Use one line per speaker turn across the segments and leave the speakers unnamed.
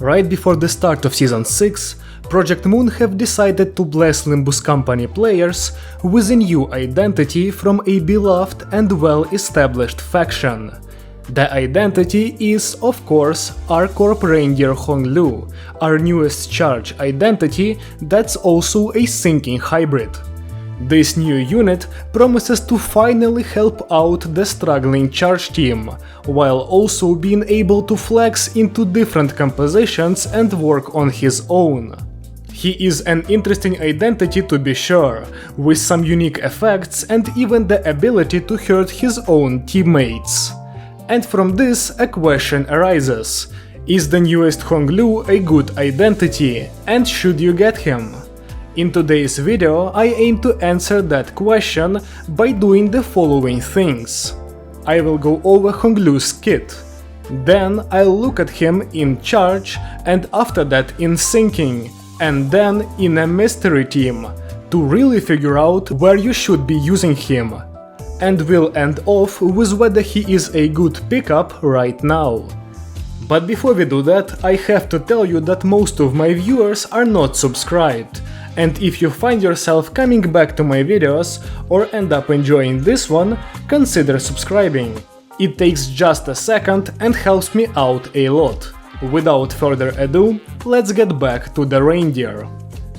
Right before the start of Season 6, Project Moon have decided to bless Limbus Company players with a new identity from a beloved and well-established faction. The identity is, of course, R Corp Reindeer Honglu, our newest charge identity that's also a sinking hybrid. This new unit promises to finally help out the struggling charge team, while also being able to flex into different compositions and work on his own. He is an interesting identity to be sure, with some unique effects and even the ability to hurt his own teammates. And from this a question arises: is the newest Honglu a good identity, and should you get him? In today's video I aim to answer that question by doing the following things. I will go over Honglu's kit. Then I'll look at him in charge, and after that in sinking, and then in a mystery team, to really figure out where you should be using him. And we'll end off with whether he is a good pickup right now. But before we do that, I have to tell you that most of my viewers are not subscribed. And if you find yourself coming back to my videos or end up enjoying this one, consider subscribing. It takes just a second and helps me out a lot. Without further ado, let's get back to the Reindeer.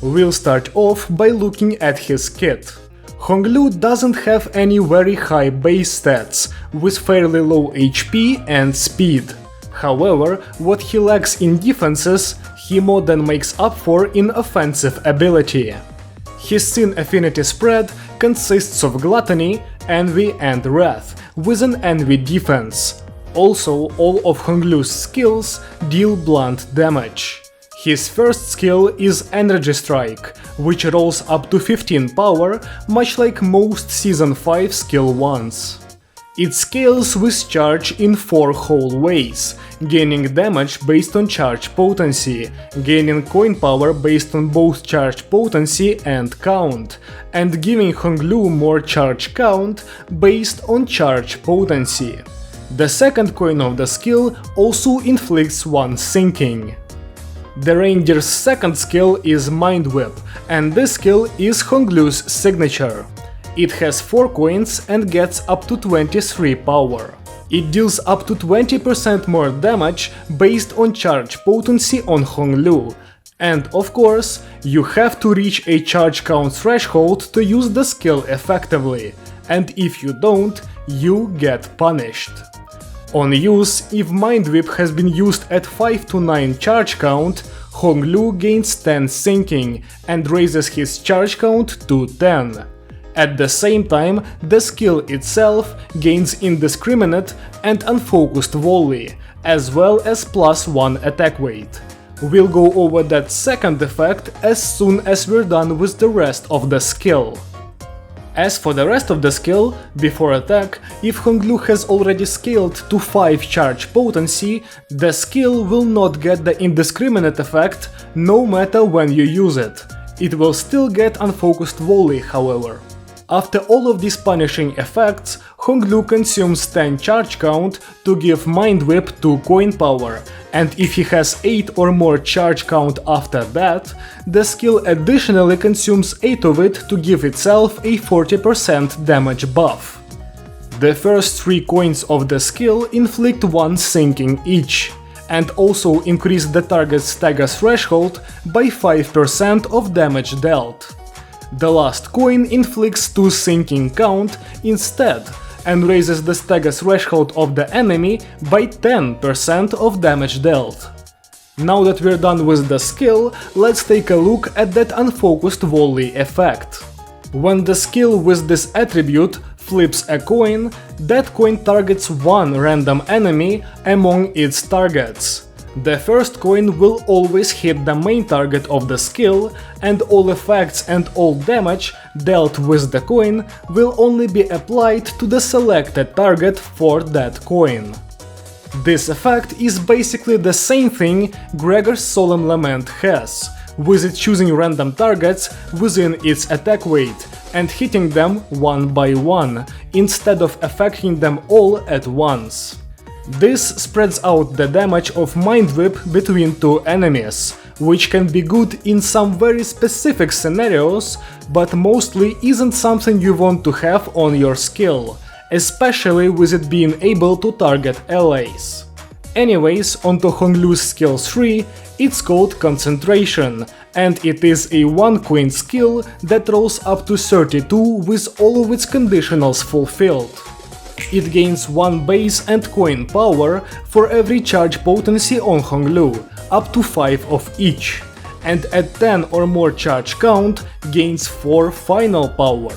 We'll start off by looking at his kit. Honglu doesn't have any very high base stats, with fairly low HP and speed. However, what he lacks in defenses, he more than makes up for in offensive ability. His Sin affinity spread consists of Gluttony, Envy and Wrath, with an Envy defense. Also, all of Honglu's skills deal blunt damage. His first skill is Energy Strike, which rolls up to 15 power, much like most Season 5 skill ones. It scales with charge in 4 whole ways, gaining damage based on charge potency, gaining coin power based on both charge potency and count, and giving Honglu more charge count based on charge potency. The second coin of the skill also inflicts 1 sinking. The Reindeer's second skill is Mind Whip, and this skill is Honglu's signature. It has 4 coins and gets up to 23 power. It deals up to 20% more damage based on charge potency on Honglu. And of course, you have to reach a charge count threshold to use the skill effectively, and if you don't, you get punished. On use, if Mind Whip has been used at 5 to 9 charge count, Honglu gains 10 sinking and raises his charge count to 10. At the same time, the skill itself gains indiscriminate and unfocused volley, as well as +1 attack weight. We'll go over that second effect as soon as we're done with the rest of the skill. As for the rest of the skill, before attack, if Honglu has already scaled to 5 charge potency, the skill will not get the indiscriminate effect no matter when you use it. It will still get unfocused volley, however. After all of these punishing effects, Honglu consumes 10 charge count to give Mind Whip 2 coin power, and if he has 8 or more charge count after that, the skill additionally consumes 8 of it to give itself a 40% damage buff. The first 3 coins of the skill inflict 1 sinking each, and also increase the target's stagger threshold by 5% of damage dealt. The last coin inflicts 2 sinking count instead, and raises the stagger threshold of the enemy by 10% of damage dealt. Now that we're done with the skill, let's take a look at that unfocused volley effect. When the skill with this attribute flips a coin, that coin targets 1 random enemy among its targets. The first coin will always hit the main target of the skill, and all effects and all damage dealt with the coin will only be applied to the selected target for that coin. This effect is basically the same thing Gregor's Solemn Lament has, with it choosing random targets within its attack weight and hitting them one by one, instead of affecting them all at once. This spreads out the damage of Mind Whip between two enemies, which can be good in some very specific scenarios, but mostly isn't something you want to have on your skill, especially with it being able to target allies. Anyways, onto Honglu's skill 3, it's called Concentration, and it is a 1-coin skill that rolls up to 32 with all of its conditionals fulfilled. It gains 1 base and coin power for every charge potency on Honglu, up to 5 of each, and at 10 or more charge count gains 4 final power.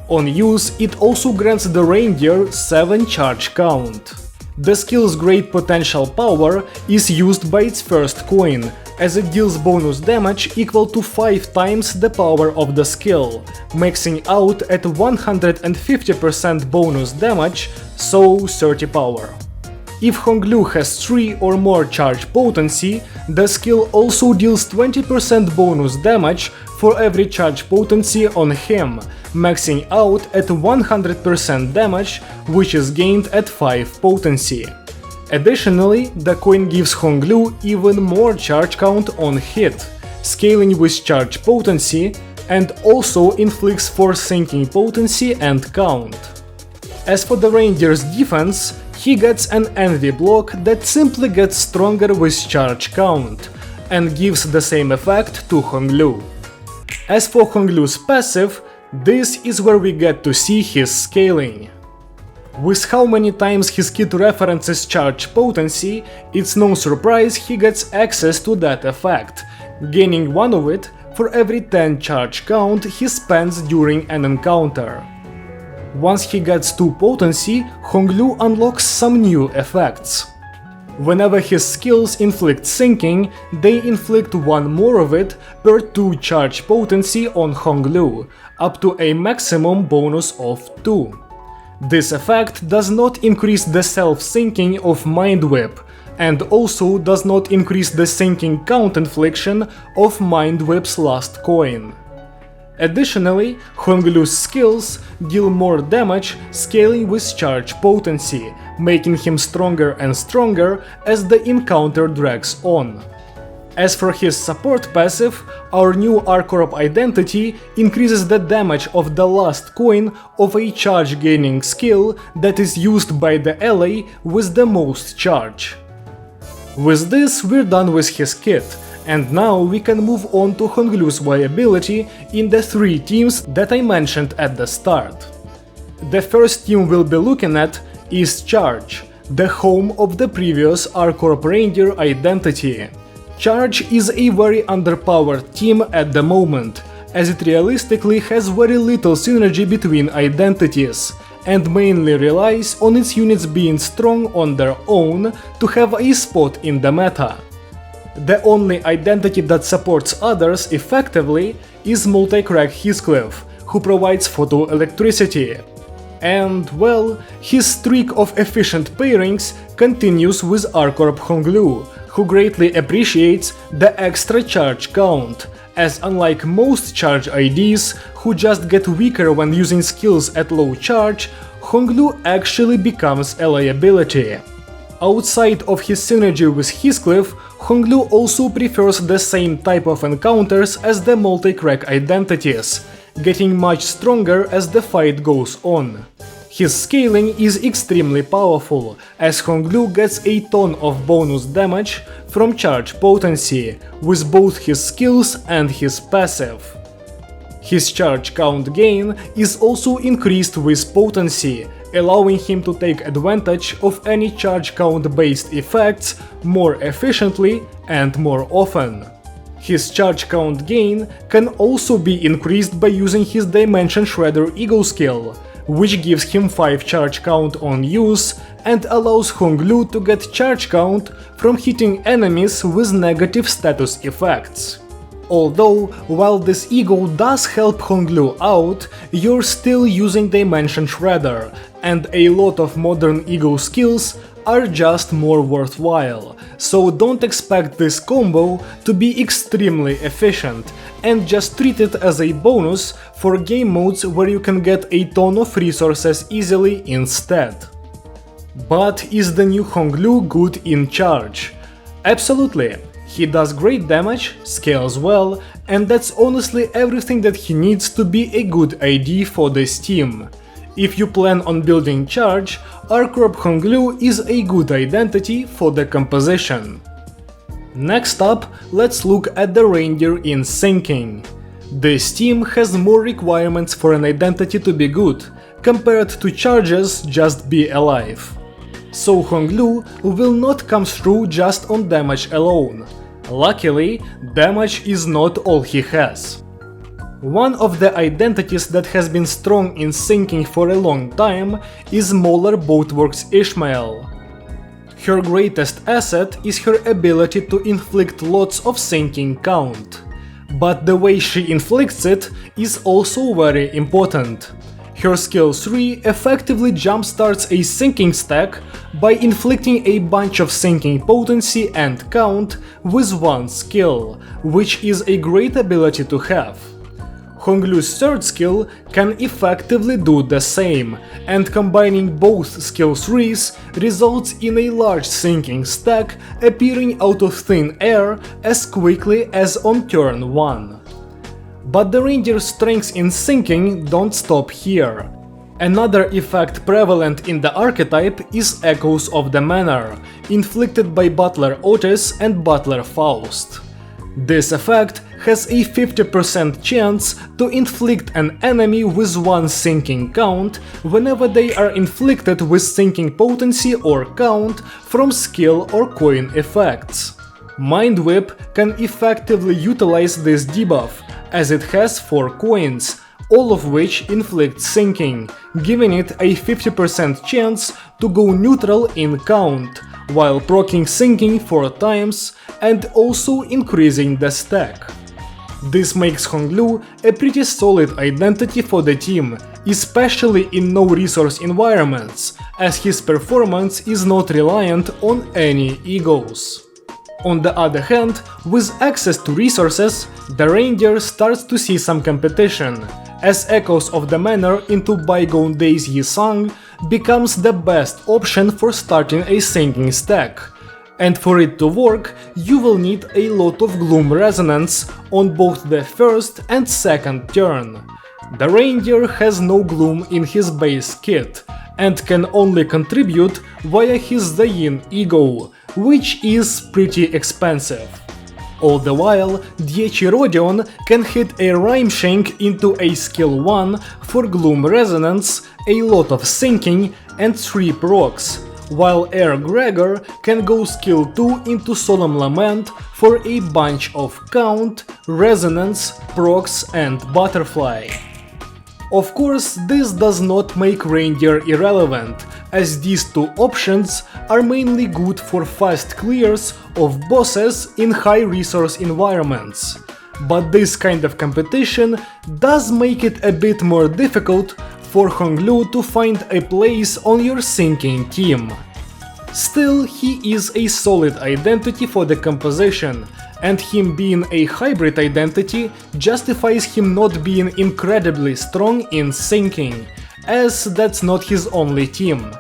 On use, it also grants the Reindeer 7 charge count. The skill's great potential power is used by its first coin, as it deals bonus damage equal to 5 times the power of the skill, maxing out at 150% bonus damage, so 30 power. If Honglu has 3 or more charge potency, the skill also deals 20% bonus damage for every charge potency on him, maxing out at 100% damage, which is gained at 5 potency. Additionally, the coin gives Honglu even more charge count on hit, scaling with charge potency, and also inflicts force sinking potency and count. As for the Reindeer's defense, he gets an envy block that simply gets stronger with charge count, and gives the same effect to Honglu. As for Honglu's passive, this is where we get to see his scaling. With how many times his kit references charge potency, it's no surprise he gets access to that effect, gaining 1 of it for every 10 charge count he spends during an encounter. Once he gets 2 potency, Honglu unlocks some new effects. Whenever his skills inflict sinking, they inflict 1 more of it per 2 charge potency on Honglu, up to a maximum bonus of 2. This effect does not increase the self-sinking of Mind Whip, and also does not increase the sinking count infliction of Mind Whip's last coin. Additionally, Honglu's skills deal more damage scaling with charge potency, making him stronger and stronger as the encounter drags on. As for his support passive, our new R Corp identity increases the damage of the last coin of a charge gaining skill that is used by the ally with the most charge. With this, we're done with his kit, and now we can move on to Honglu's viability in the 3 teams that I mentioned at the start. The first team we'll be looking at is Charge, the home of the previous R Corp Reindeer identity. Charge is a very underpowered team at the moment, as it realistically has very little synergy between identities, and mainly relies on its units being strong on their own to have a spot in the meta. The only identity that supports others effectively is Multi-Crack Heathcliff, who provides photoelectricity. And, well, his streak of efficient pairings continues with R Corp Honglu, who greatly appreciates the extra charge count, as unlike most charge IDs who just get weaker when using skills at low charge, Honglu actually becomes a liability. Outside of his synergy with Heathcliff, Honglu also prefers the same type of encounters as the multi-crack identities, getting much stronger as the fight goes on. His scaling is extremely powerful, as Honglu gets a ton of bonus damage from charge potency, with both his skills and his passive. His charge count gain is also increased with potency, allowing him to take advantage of any charge count based effects more efficiently and more often. His charge count gain can also be increased by using his Dimension Shredder Ego skill, which gives him 5 charge count on use and allows Honglu to get charge count from hitting enemies with negative status effects. Although, while this ego does help Honglu out, you're still using Dimension Shredder, and a lot of modern ego skills are just more worthwhile, so don't expect this combo to be extremely efficient, and just treat it as a bonus for game modes where you can get a ton of resources easily instead. But is the new Honglu good in charge? Absolutely. He does great damage, scales well, and that's honestly everything that he needs to be a good ID for this team. If you plan on building charge, R Corp Honglu is a good identity for the composition. Next up, let's look at the Reindeer in syncing. This team has more requirements for an identity to be good, compared to charges just be alive. So Honglu will not come through just on damage alone. Luckily, damage is not all he has. One of the identities that has been strong in syncing for a long time is Molar Boatworks Ishmael. Her greatest asset is her ability to inflict lots of sinking count. But the way she inflicts it is also very important. Her skill 3 effectively jumpstarts a sinking stack by inflicting a bunch of sinking potency and count with one skill, which is a great ability to have. Honglu's third skill can effectively do the same, and combining both skill 3s results in a large sinking stack appearing out of thin air as quickly as on turn 1. But the Reindeer's strengths in sinking don't stop here. Another effect prevalent in the archetype is Echoes of the Manor, inflicted by Butler Otis and Butler Faust. This effect has a 50% chance to inflict an enemy with one sinking count whenever they are inflicted with sinking potency or count from skill or coin effects. Mind Whip can effectively utilize this debuff, as it has 4 coins, all of which inflict sinking, giving it a 50% chance to go neutral in count, while proccing sinking 4 times and also increasing the stack. This makes Honglu a pretty solid identity for the team, especially in no-resource environments, as his performance is not reliant on any egos. On the other hand, with access to resources, the Reindeer starts to see some competition, as Echoes of the Manor into Bygone Days Ye Sung becomes the best option for starting a sinking stack. And for it to work, you will need a lot of Gloom Resonance on both the first and second turn. The Reindeer has no Gloom in his base kit, and can only contribute via his Zayin ego, which is pretty expensive. All the while, Diechirodion can hit a Rhyme Shank into a skill 1 for Gloom Resonance, a lot of sinking, and 3 procs, while Air Gregor can go skill 2 into Solemn Lament for a bunch of count, resonance, procs, and butterfly. Of course, this does not make Reindeer irrelevant, as these 2 options are mainly good for fast clears of bosses in high resource environments. But this kind of competition does make it a bit more difficult for Honglu to find a place on your sinking team. Still, he is a solid identity for the composition, and him being a hybrid identity justifies him not being incredibly strong in sinking, as that's not his only team.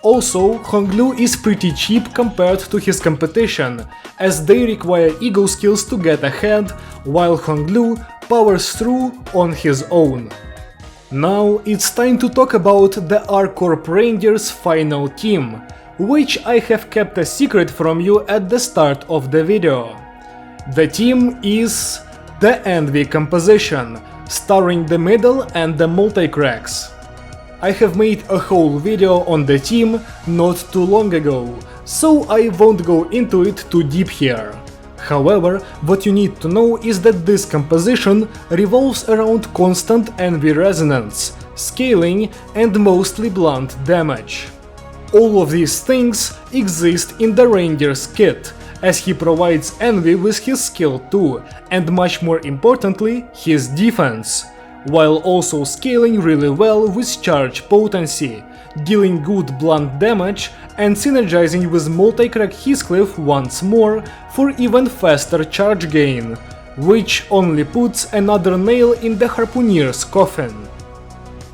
Also, Honglu is pretty cheap compared to his competition, as they require ego skills to get ahead, while Honglu powers through on his own. Now it's time to talk about the R Corp Reindeer's final team, which I have kept a secret from you at the start of the video. The team is the Envy composition, starring the middle and the multi-cracks. I have made a whole video on the team not too long ago, so I won't go into it too deep here. However, what you need to know is that this composition revolves around constant Envy resonance, scaling, and mostly blunt damage. All of these things exist in the Reindeer's kit, as he provides Envy with his skill 2, and much more importantly, his defense, while also scaling really well with charge potency, dealing good blunt damage and synergizing with multi-crack Heathcliff once more for even faster charge gain, which only puts another nail in the Harpooneer's coffin.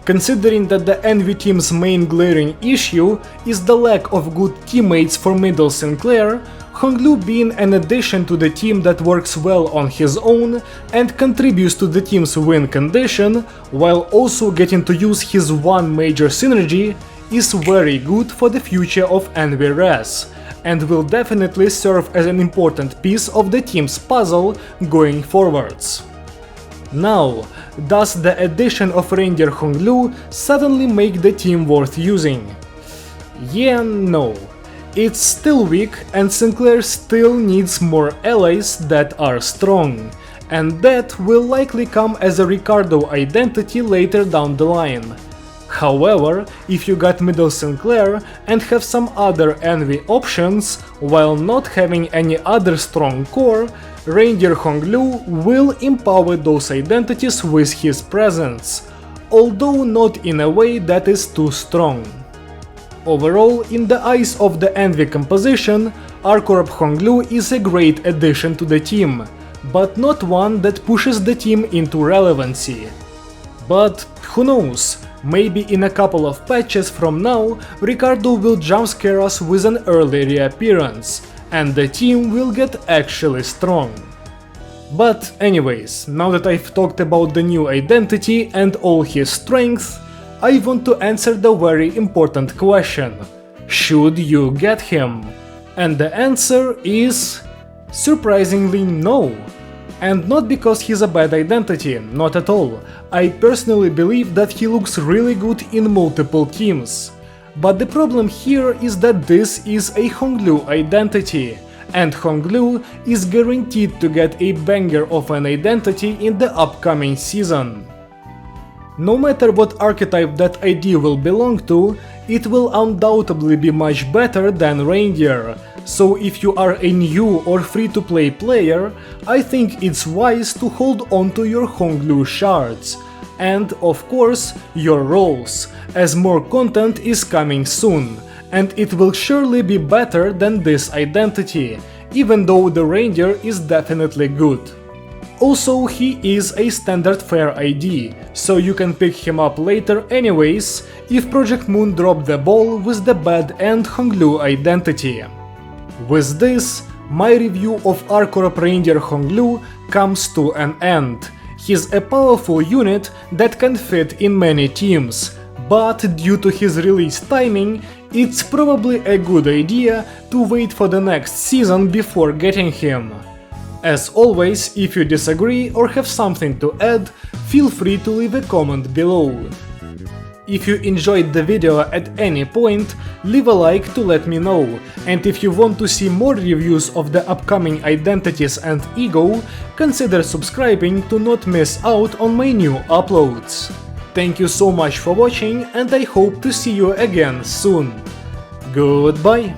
Considering that the Envy team's main glaring issue is the lack of good teammates for Middle Sinclair, Honglu being an addition to the team that works well on his own and contributes to the team's win condition, while also getting to use his one major synergy, is very good for the future of Envy Res, and will definitely serve as an important piece of the team's puzzle going forwards. Now, does the addition of Reindeer Honglu suddenly make the team worth using? Yeah, no. It's still weak and Sinclair still needs more allies that are strong, and that will likely come as a Ricardo identity later down the line. However, if you got Middle Sinclair and have some other Envy options, while not having any other strong core, Reindeer Honglu will empower those identities with his presence, although not in a way that is too strong. Overall, in the eyes of the Envy composition, R Corp Honglu is a great addition to the team, but not one that pushes the team into relevancy. But who knows, maybe in a couple of patches from now, Ricardo will jumpscare us with an early reappearance, and the team will get actually strong. But anyways, now that I've talked about the new identity and all his strengths, I want to answer the very important question: should you get him? And the answer is surprisingly no. And not because he's a bad identity, not at all. I personally believe that he looks really good in multiple teams. But the problem here is that this is a Honglu identity, and Honglu is guaranteed to get a banger of an identity in the upcoming season. No matter what archetype that ID will belong to, it will undoubtedly be much better than Reindeer, so if you are a new or free-to-play player, I think it's wise to hold on to your Honglu shards, and of course your roles, as more content is coming soon, and it will surely be better than this identity, even though the Reindeer is definitely good. Also, he is a standard fare ID, so you can pick him up later anyways, if Project Moon dropped the ball with the bad end Honglu identity. With this, my review of R Corp Reindeer Honglu comes to an end. He's a powerful unit that can fit in many teams, but due to his release timing, it's probably a good idea to wait for the next season before getting him. As always, if you disagree or have something to add, feel free to leave a comment below. If you enjoyed the video at any point, leave a like to let me know, and if you want to see more reviews of the upcoming identities and ego, consider subscribing to not miss out on my new uploads. Thank you so much for watching, and I hope to see you again soon. Goodbye!